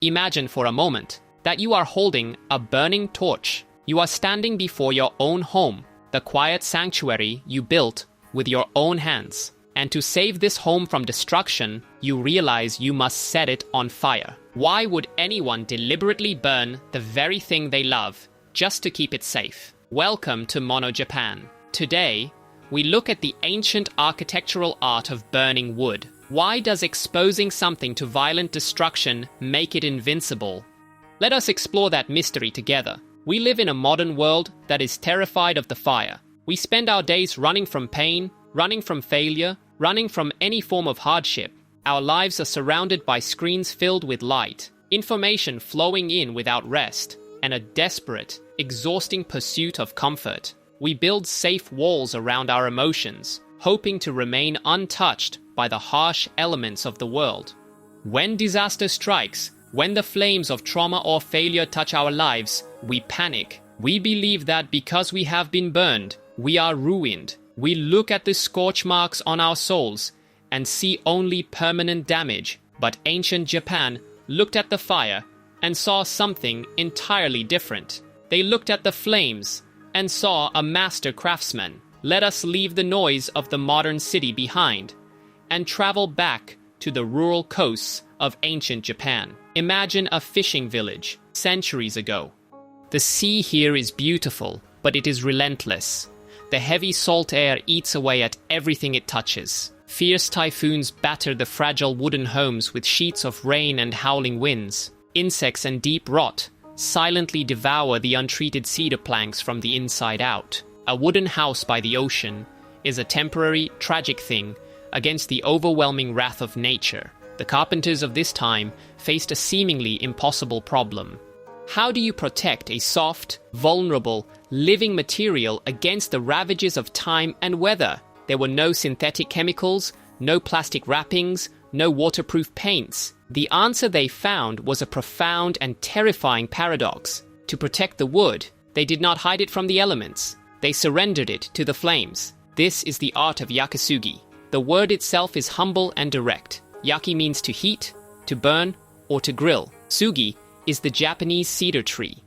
Imagine for a moment that you are holding a burning torch. You are standing before your own home, the quiet sanctuary you built with your own hands. And to save this home from destruction, you realize you must set it on fire. Why would anyone deliberately burn the very thing they love just to keep it safe? Welcome to Mono Japan. Today, we look at the ancient architectural art of burning wood. Why does exposing something to violent destruction make it invincible? Let us explore that mystery together. We live in a modern world that is terrified of the fire. We spend our days running from pain, running from failure, running from any form of hardship. Our lives are surrounded by screens filled with light, information flowing in without rest, and a desperate, exhausting pursuit of comfort. We build safe walls around our emotions, hoping to remain untouched by the harsh elements of the world. When disaster strikes, when the flames of trauma or failure touch our lives, we panic. We believe that because we have been burned, we are ruined. We look at the scorch marks on our souls and see only permanent damage. But ancient Japan looked at the fire and saw something entirely different. They looked at the flames and saw a master craftsman. Let us leave the noise of the modern city behind and travel back to the rural coasts of ancient Japan. Imagine a fishing village centuries ago. The sea here is beautiful, but it is relentless. The heavy salt air eats away at everything it touches. Fierce typhoons batter the fragile wooden homes with sheets of rain and howling winds. Insects and deep rot silently devour the untreated cedar planks from the inside out. A wooden house by the ocean is a temporary, tragic thing against the overwhelming wrath of nature. The carpenters of this time faced a seemingly impossible problem. How do you protect a soft, vulnerable, living material against the ravages of time and weather? There were no synthetic chemicals, no plastic wrappings, no waterproof paints. The answer they found was a profound and terrifying paradox. To protect the wood, they did not hide it from the elements. They surrendered it to the flames. This is the art of Yakisugi. The word itself is humble and direct. Yaki means to heat, to burn, or to grill. Sugi is the Japanese cedar tree.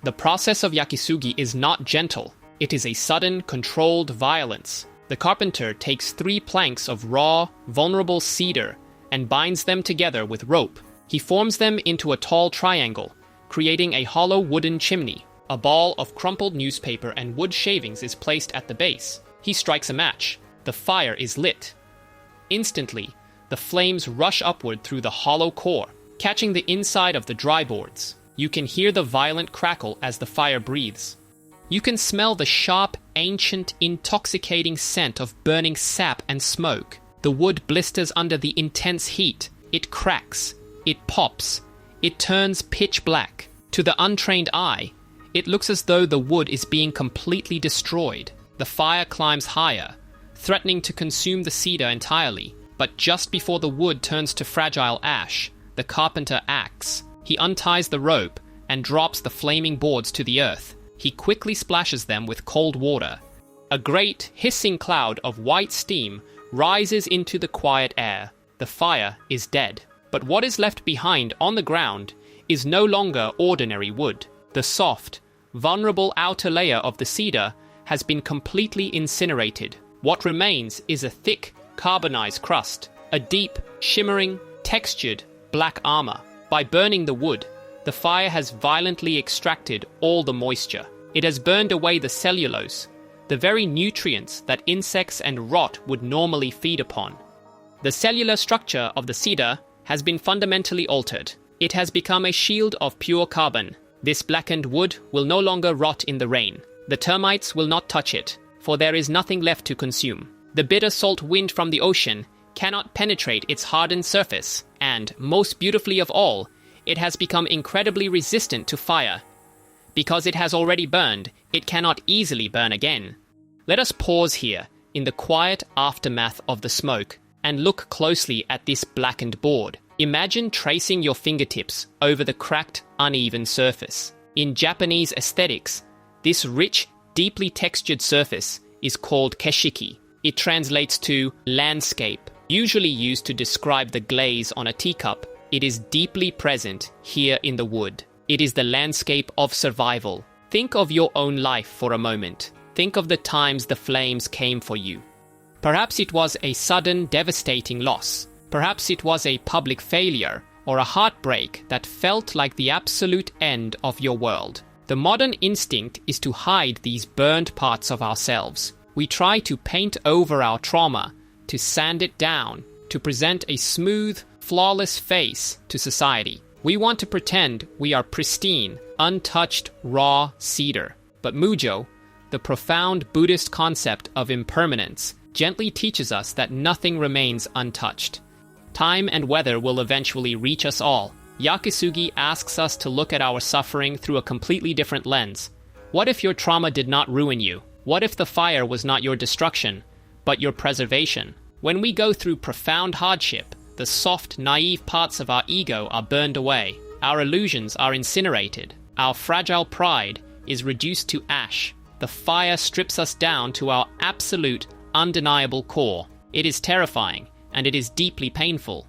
The process of Yakisugi is not gentle. It is a sudden, controlled violence. The carpenter takes 3 planks of raw, vulnerable cedar and binds them together with rope. He forms them into a tall triangle, creating a hollow wooden chimney. A ball of crumpled newspaper and wood shavings is placed at the base. He strikes a match. The fire is lit. Instantly, the flames rush upward through the hollow core, catching the inside of the dry boards. You can hear the violent crackle as the fire breathes. You can smell the sharp, ancient, intoxicating scent of burning sap and smoke. The wood blisters under the intense heat. It cracks. It pops. It turns pitch black. To the untrained eye, it looks as though the wood is being completely destroyed. The fire climbs higher, threatening to consume the cedar entirely. But just before the wood turns to fragile ash, the carpenter acts. He unties the rope and drops the flaming boards to the earth. He quickly splashes them with cold water. A great, hissing cloud of white steam rises into the quiet air. The fire is dead. But what is left behind on the ground is no longer ordinary wood. The soft, vulnerable outer layer of the cedar has been completely incinerated. What remains is a thick, carbonized crust, a deep, shimmering, textured black armor. By burning the wood, the fire has violently extracted all the moisture. It has burned away the cellulose, the very nutrients that insects and rot would normally feed upon. The cellular structure of the cedar has been fundamentally altered. It has become a shield of pure carbon. This blackened wood will no longer rot in the rain. The termites will not touch it, for there is nothing left to consume. The bitter salt wind from the ocean cannot penetrate its hardened surface, and, most beautifully of all, it has become incredibly resistant to fire. Because it has already burned, it cannot easily burn again. Let us pause here, in the quiet aftermath of the smoke, and look closely at this blackened board. Imagine tracing your fingertips over the cracked, uneven surface. In Japanese aesthetics, this rich, deeply textured surface is called keshiki. It translates to landscape, usually used to describe the glaze on a teacup It is deeply present here in the wood. It is the landscape of survival. Think of your own life for a moment. Think of the times the flames came for you. Perhaps it was a sudden, devastating loss. Perhaps it was a public failure or a heartbreak that felt like the absolute end of your world. The modern instinct is to hide these burned parts of ourselves. We try to paint over our trauma, to sand it down, to present a smooth, flawless face to society. We want to pretend we are pristine, untouched, raw cedar. But Mujo, the profound Buddhist concept of impermanence, gently teaches us that nothing remains untouched. Time and weather will eventually reach us all. Yakisugi asks us to look at our suffering through a completely different lens. What if your trauma did not ruin you? What if the fire was not your destruction, but your preservation? When we go through profound hardship, the soft, naive parts of our ego are burned away. Our illusions are incinerated. Our fragile pride is reduced to ash. The fire strips us down to our absolute, undeniable core. It is terrifying, and it is deeply painful.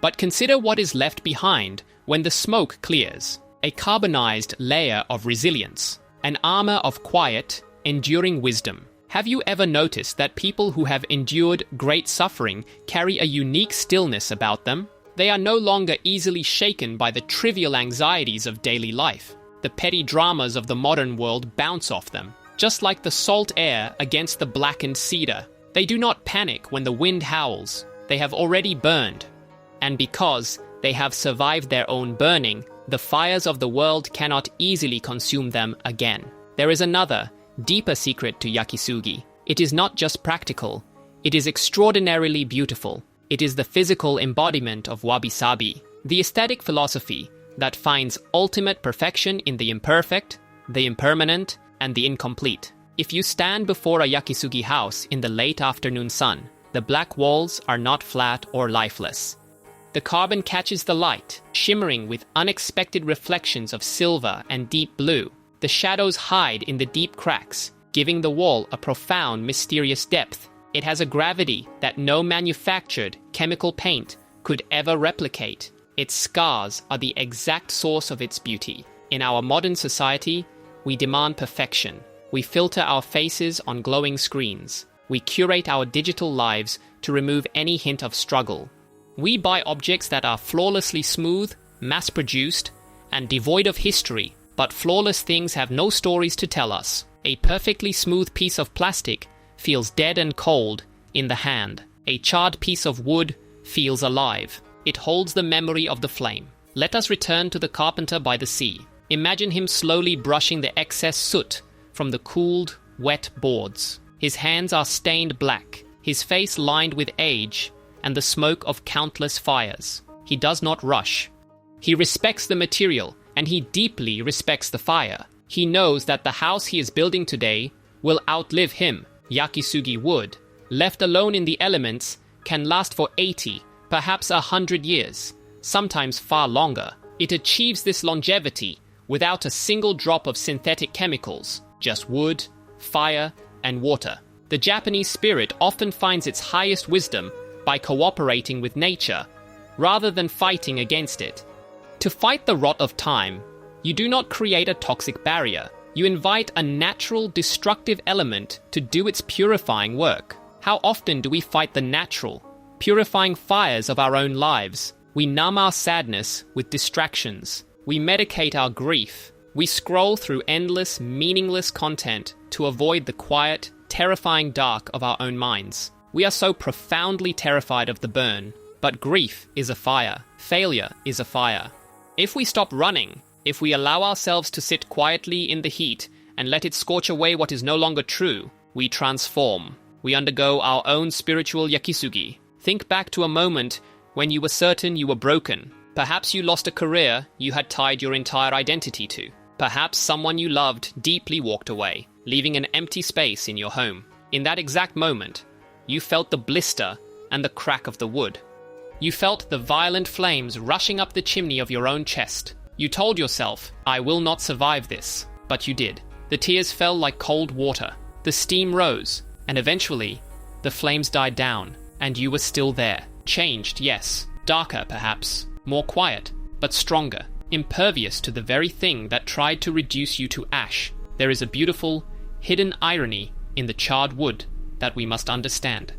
But consider what is left behind when the smoke clears. A carbonized layer of resilience. An armor of quiet, enduring wisdom. Have you ever noticed that people who have endured great suffering carry a unique stillness about them? They are no longer easily shaken by the trivial anxieties of daily life. The petty dramas of the modern world bounce off them, just like the salt air against the blackened cedar. They do not panic when the wind howls. They have already burned. And because they have survived their own burning, the fires of the world cannot easily consume them again. There is another, deeper secret to Yakisugi. It is not just practical. It is extraordinarily beautiful. It is the physical embodiment of Wabi-Sabi, the aesthetic philosophy that finds ultimate perfection in the imperfect, the impermanent, and the incomplete. If you stand before a Yakisugi house in the late afternoon sun, the black walls are not flat or lifeless. The carbon catches the light, shimmering with unexpected reflections of silver and deep blue. The shadows hide in the deep cracks, giving the wall a profound, mysterious depth. It has a gravity that no manufactured chemical paint could ever replicate. Its scars are the exact source of its beauty. In our modern society, we demand perfection. We filter our faces on glowing screens. We curate our digital lives to remove any hint of struggle. We buy objects that are flawlessly smooth, mass-produced, and devoid of history. But flawless things have no stories to tell us. A perfectly smooth piece of plastic feels dead and cold in the hand. A charred piece of wood feels alive. It holds the memory of the flame. Let us return to the carpenter by the sea. Imagine him slowly brushing the excess soot from the cooled, wet boards. His hands are stained black, his face lined with age and the smoke of countless fires. He does not rush. He respects the material, and he deeply respects the fire. He knows that the house he is building today will outlive him. Yakisugi wood, left alone in the elements, can last for 80, perhaps 100 years, sometimes far longer. It achieves this longevity without a single drop of synthetic chemicals, just wood, fire, and water. The Japanese spirit often finds its highest wisdom by cooperating with nature, rather than fighting against it. To fight the rot of time, you do not create a toxic barrier. You invite a natural, destructive element to do its purifying work. How often do we fight the natural, purifying fires of our own lives? We numb our sadness with distractions. We medicate our grief. We scroll through endless, meaningless content to avoid the quiet, terrifying dark of our own minds. We are so profoundly terrified of the burn, but grief is a fire. Failure is a fire. If we stop running, if we allow ourselves to sit quietly in the heat and let it scorch away what is no longer true, we transform. We undergo our own spiritual Yakisugi. Think back to a moment when you were certain you were broken. Perhaps you lost a career you had tied your entire identity to. Perhaps someone you loved deeply walked away, leaving an empty space in your home. In that exact moment, you felt the blister and the crack of the wood. You felt the violent flames rushing up the chimney of your own chest. You told yourself, I will not survive this. But you did. The tears fell like cold water. The steam rose, and eventually, the flames died down, and you were still there. Changed, yes. Darker, perhaps. more quiet, but stronger, impervious to the very thing that tried to reduce you to ash. There is a beautiful, hidden irony in the charred wood that we must understand.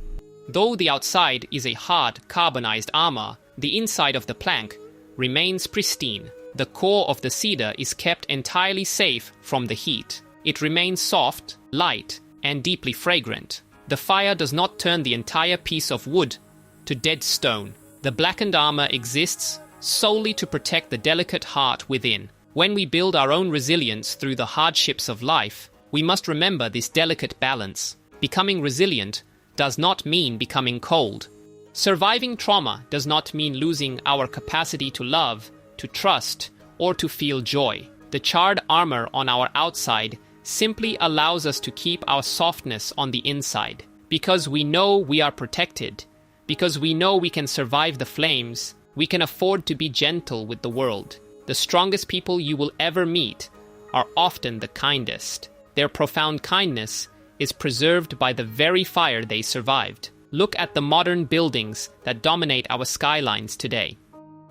Though the outside is a hard, carbonized armor, the inside of the plank remains pristine. The core of the cedar is kept entirely safe from the heat. It remains soft, light, and deeply fragrant. The fire does not turn the entire piece of wood to dead stone. The blackened armor exists solely to protect the delicate heart within. When we build our own resilience through the hardships of life, we must remember this delicate balance. Becoming resilient does not mean becoming cold. Surviving trauma does not mean losing our capacity to love, to trust, or to feel joy. The charred armor on our outside simply allows us to keep our softness on the inside. Because we know we are protected, because we know we can survive the flames, we can afford to be gentle with the world. The strongest people you will ever meet are often the kindest. Their profound kindness is preserved by the very fire they survived. Look at the modern buildings that dominate our skylines today.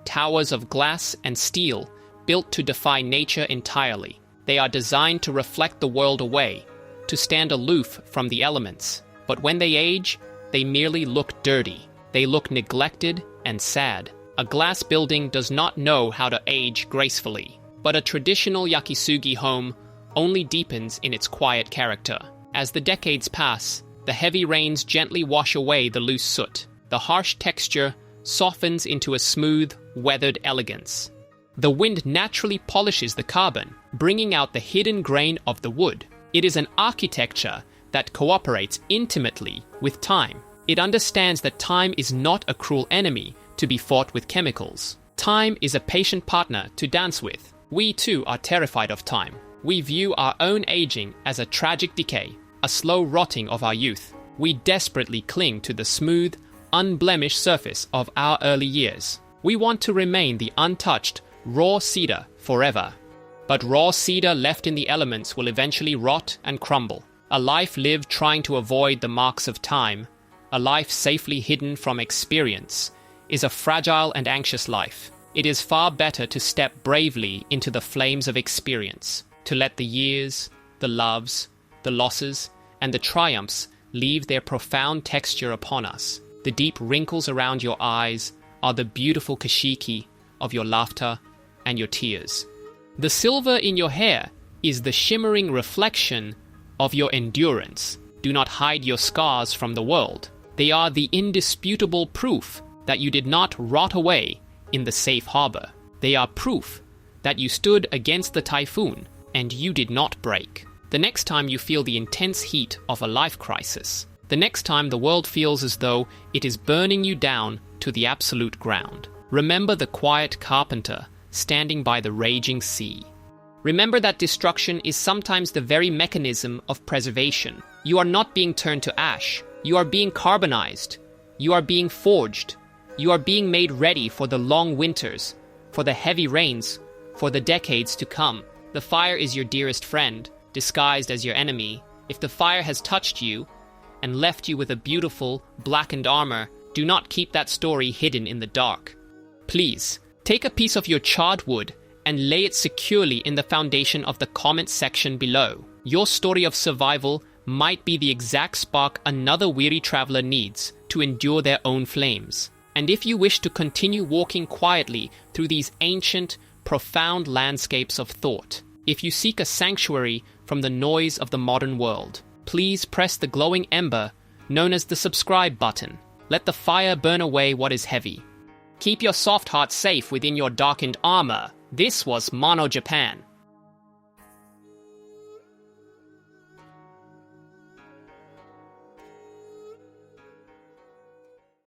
Towers of glass and steel built to defy nature entirely. They are designed to reflect the world away, to stand aloof from the elements. But when they age, they merely look dirty. They look neglected and sad. A glass building does not know how to age gracefully, but a traditional Yakisugi home only deepens in its quiet character. As the decades pass, the heavy rains gently wash away the loose soot. The harsh texture softens into a smooth, weathered elegance. The wind naturally polishes the carbon, bringing out the hidden grain of the wood. It is an architecture that cooperates intimately with time. It understands that time is not a cruel enemy to be fought with chemicals. Time is a patient partner to dance with. We too are terrified of time. We view our own aging as a tragic decay, a slow rotting of our youth. We desperately cling to the smooth, unblemished surface of our early years. We want to remain the untouched, raw cedar forever. But raw cedar left in the elements will eventually rot and crumble. A life lived trying to avoid the marks of time, a life safely hidden from experience, is a fragile and anxious life. It is far better to step bravely into the flames of experience, to let the years, the loves, the losses, and the triumphs leave their profound texture upon us. The deep wrinkles around your eyes are the beautiful kashiki of your laughter and your tears. The silver in your hair is the shimmering reflection of your endurance. Do not hide your scars from the world. They are the indisputable proof that you did not rot away in the safe harbor. They are proof that you stood against the typhoon and you did not break. The next time you feel the intense heat of a life crisis, the next time the world feels as though it is burning you down to the absolute ground, remember the quiet carpenter standing by the raging sea. Remember that destruction is sometimes the very mechanism of preservation. You are not being turned to ash. You are being carbonized. You are being forged. You are being made ready for the long winters, for the heavy rains, for the decades to come. The fire is your dearest friend, disguised as your enemy. If the fire has touched you and left you with a beautiful, blackened armor, do not keep that story hidden in the dark. Please, take a piece of your charred wood and lay it securely in the foundation of the comment section below. Your story of survival might be the exact spark another weary traveler needs to endure their own flames. And if you wish to continue walking quietly through these ancient, profound landscapes of thought, if you seek a sanctuary from the noise of the modern world, please press the glowing ember known as the subscribe button. Let the fire burn away what is heavy. Keep your soft heart safe within your darkened armor. This was Mono Japan.